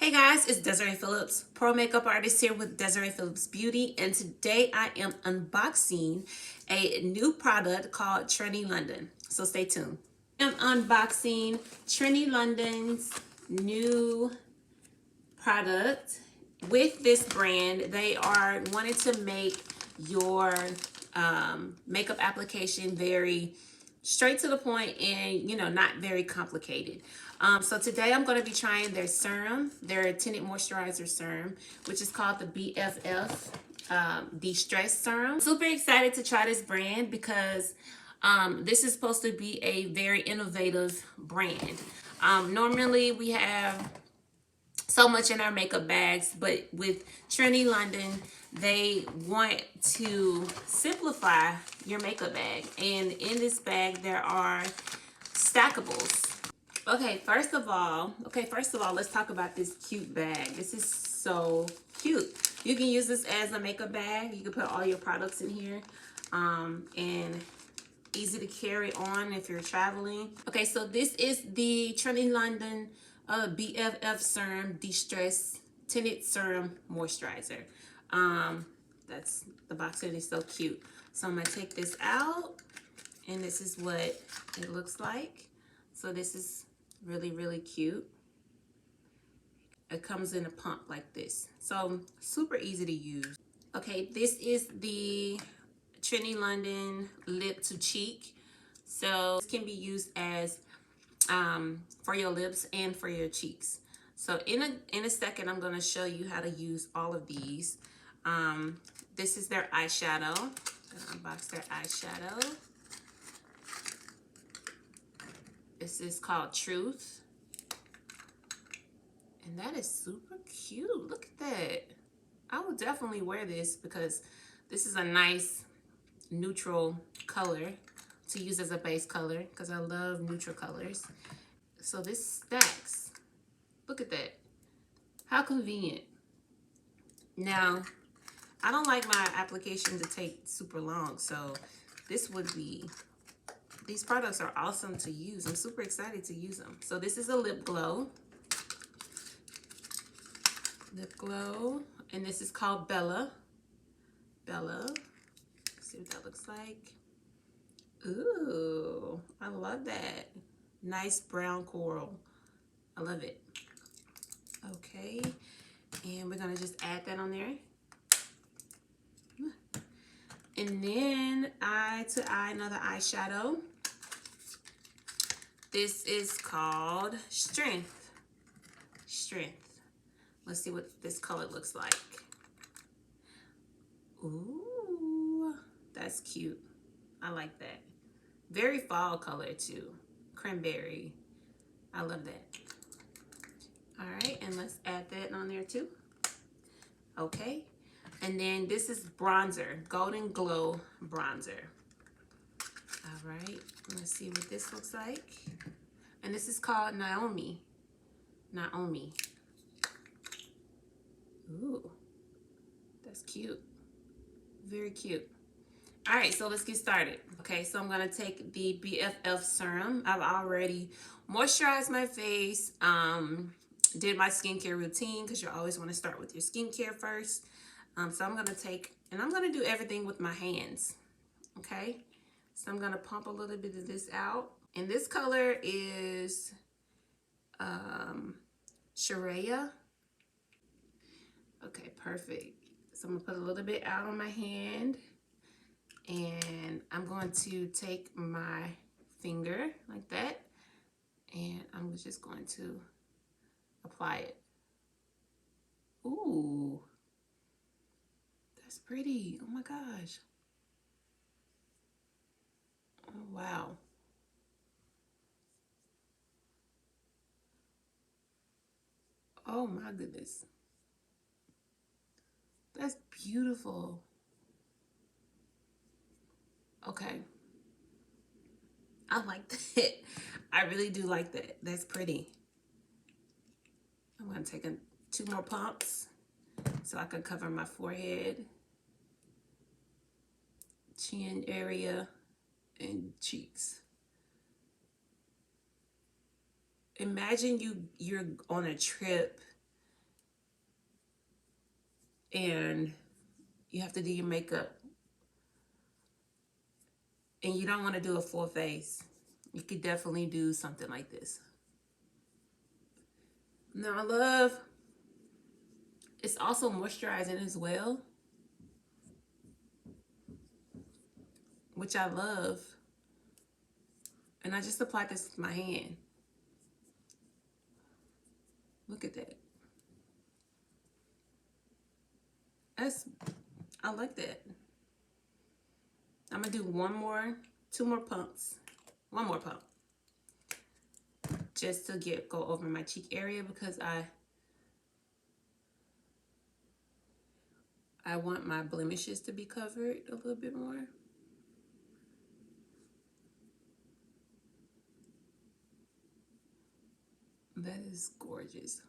Hey guys, it's Desiree Phillips, pro makeup artist here with Desiree Phillips Beauty, and today I am unboxing a new product called Trinny London. So stay tuned. I'm unboxing Trinny London's new product. With this brand, they are wanting to make your makeup application very straight to the point and not very complicated. So today I'm going to be trying their serum, their tinted moisturizer serum, which is called the BFF De-Stress Serum. Super excited to try this brand because this is supposed to be a very innovative brand. Normally we have so much in our makeup bags, but with Trinny London, they want to simplify your makeup bag. And in this bag, there are stackables. Okay, first of all, let's talk about this cute bag. This is so cute. You can use this as a makeup bag. You can put all your products in here, and easy to carry on if you're traveling. Okay, so this is the Trinny London BFF Serum De-Stress Tinted Serum Moisturizer. That's the box, and it's so cute. So I'm gonna take this out, and this is what it looks like. So this is really, really cute. It comes in a pump like this. So super easy to use. Okay, this is the Trinny London Lip to Cheek. So this can be used as for your lips and for your cheeks. So in a second, I'm going to show you how to use all of these. This is their eyeshadow. I'm going to unbox their eyeshadow. This is called Truth. And that is super cute. Look at that. I would definitely wear this because this is a nice neutral color to use as a base color because I love neutral colors. So this stacks. Look at that. How convenient. Now, I don't like my application to take super long, so this would be, these products are awesome to use. I'm super excited to use them. So this is a lip glow. Lip glow. And this is called Bella. Bella. Let's see what that looks like. Ooh, I love that. Nice brown coral. I love it. Okay, and we're gonna just add that on there. And then eye to eye, another eyeshadow. This is called Strength. Strength. Let's see what this color looks like. Ooh, that's cute. I like that. Very fall color too. Cranberry. I love that. All right, and let's add that on there too. Okay, and then this is bronzer, Golden Glow bronzer. All right, let's see what this looks like. And this is called Naomi. Naomi. Ooh, that's cute. Very cute. All right, so let's get started. Okay, so I'm gonna take the BFF serum. I've already moisturized my face, did my skincare routine because you always want to start with your skincare first. So I'm gonna take, and I'm gonna do everything with my hands. Okay, so I'm gonna pump a little bit of this out. And this color is Sharia. Okay, perfect. So I'm gonna put a little bit out on my hand. And I'm going to take my finger like that, and I'm just going to apply it. Ooh, that's pretty. Oh my gosh. Oh, wow. Oh my goodness. That's beautiful. Okay. I like that. I really do like that. That's pretty. I'm going to take 2 more pumps so I can cover my forehead, chin area, and cheeks. Imagine you're on a trip and you have to do your makeup and you don't want to do a full face, you could definitely do something like this. Now I love, it's also moisturizing as well, which I love. And I just applied this with my hand. Look at that. I like that. I'm gonna do two more pumps. One more pump. Just to go over my cheek area, because I want my blemishes to be covered a little bit more. That is gorgeous.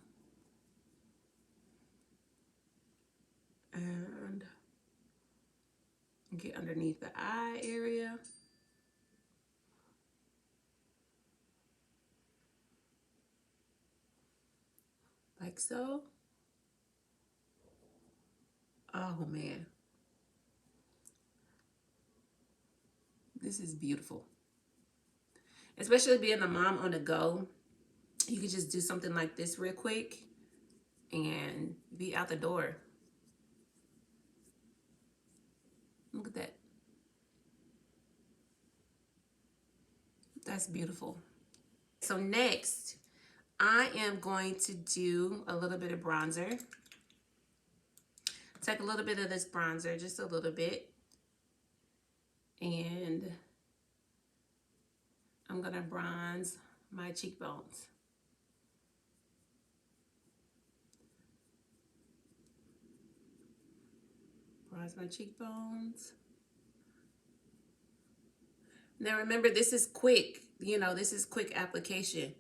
And get underneath the eye area. Like so. Oh man. This is beautiful. Especially being a mom on the go. You could just do something like this real quick and be out the door. Look at that. That's beautiful. So next, I am going to do a little bit of bronzer. Take a little bit of this bronzer, just a little bit. And I'm gonna bronze my cheekbones. Bronze my cheekbones. Now remember, this is quick. You know, this is quick application.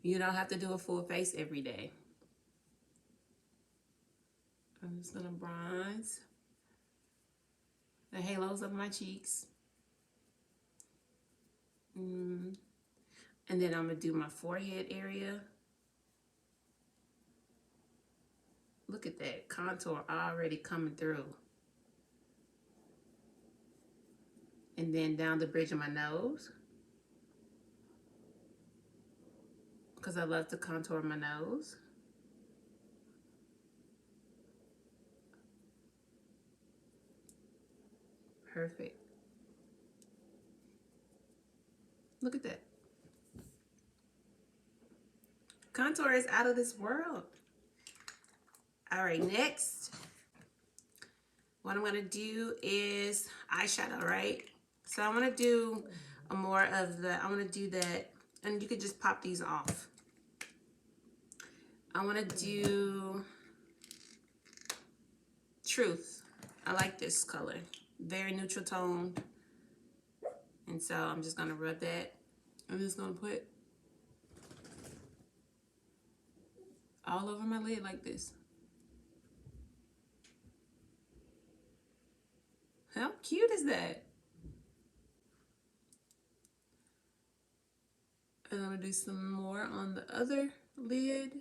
You don't have to do a full face every day. I'm just gonna bronze the halos of my cheeks. And then I'm gonna do my forehead area. Look at that contour already coming through. And then down the bridge of my nose, because I love to contour my nose. Perfect. Look at that. Contour is out of this world. All right, next, what I'm gonna do is eyeshadow, right? So I wanna do more of the, I wanna do that, and you could just pop these off. I wanna do Truth. I like this color, very neutral tone. And so I'm just gonna rub that. I'm just gonna put all over my lid like this. How cute is that? And I'm gonna do some more on the other lid.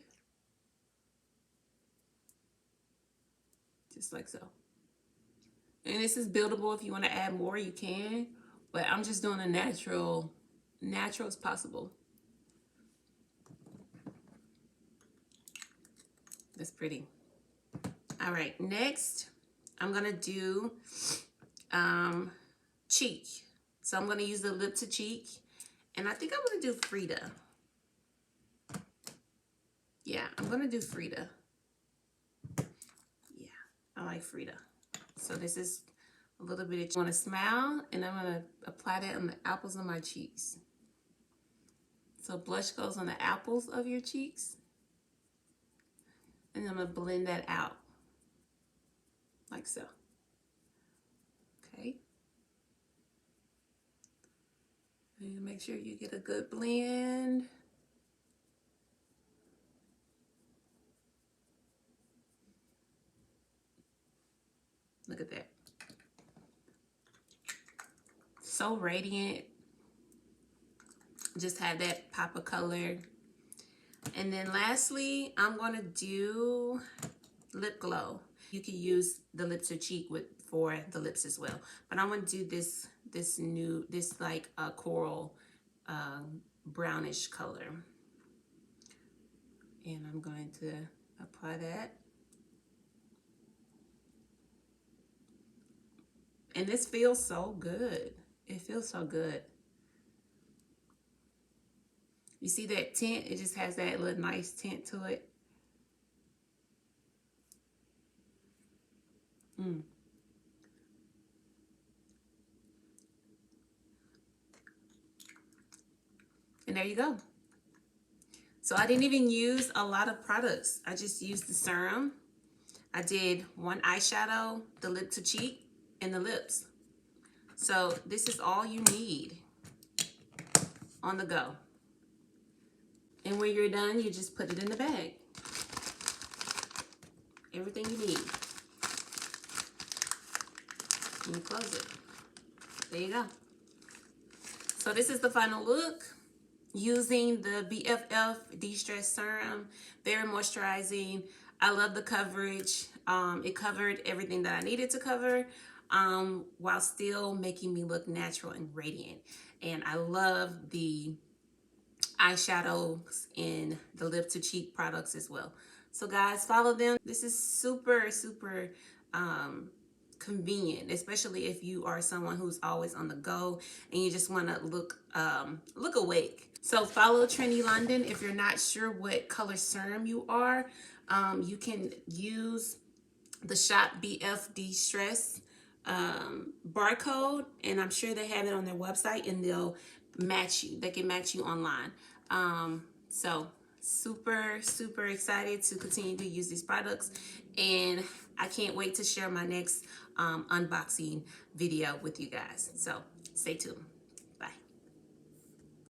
Just like so. And this is buildable. If you want to add more, you can. But I'm just doing a natural as possible. That's pretty. All right, next, I'm gonna do cheek. So I'm gonna use the lip to cheek. And I think I'm gonna do Frida. Yeah, I'm gonna do Frida. Yeah, I like Frida. So this is a little bit of, I wanna smile, and I'm gonna apply that on the apples of my cheeks. So blush goes on the apples of your cheeks. And I'm gonna blend that out. Like so. Okay. And make sure you get a good blend. Look at that. So radiant. Just have that pop of color. And then lastly, I'm gonna do lip glow. You can use the lip to cheek with for the lips as well. But I'm gonna do this like coral brownish color. And I'm going to apply that. And this feels so good. It feels so good. You see that tint? It just has that little nice tint to it. Mm. And there you go. So I didn't even use a lot of products. I just used the serum. I did one eyeshadow, the lip to cheek, and the lips. So this is all you need on the go. And when you're done, you just put it in the bag. Everything you need. And you close it. There you go. So this is the final look using the BFF De-Stress Serum. Very moisturizing. I love the coverage. It covered everything that I needed to cover while still making me look natural and radiant. And I love the eyeshadows and the lip to cheek products as well. So guys, follow them. This is super convenient, especially if you are someone who's always on the go and you just want to look awake. So follow Trinny London. If you're not sure what color serum you are, you can use the Shop BF De-Stress barcode, and I'm sure they have it on their website, and they'll match you. They can match you online. So super excited to continue to use these products, and I can't wait to share my next unboxing video with you guys. So stay tuned.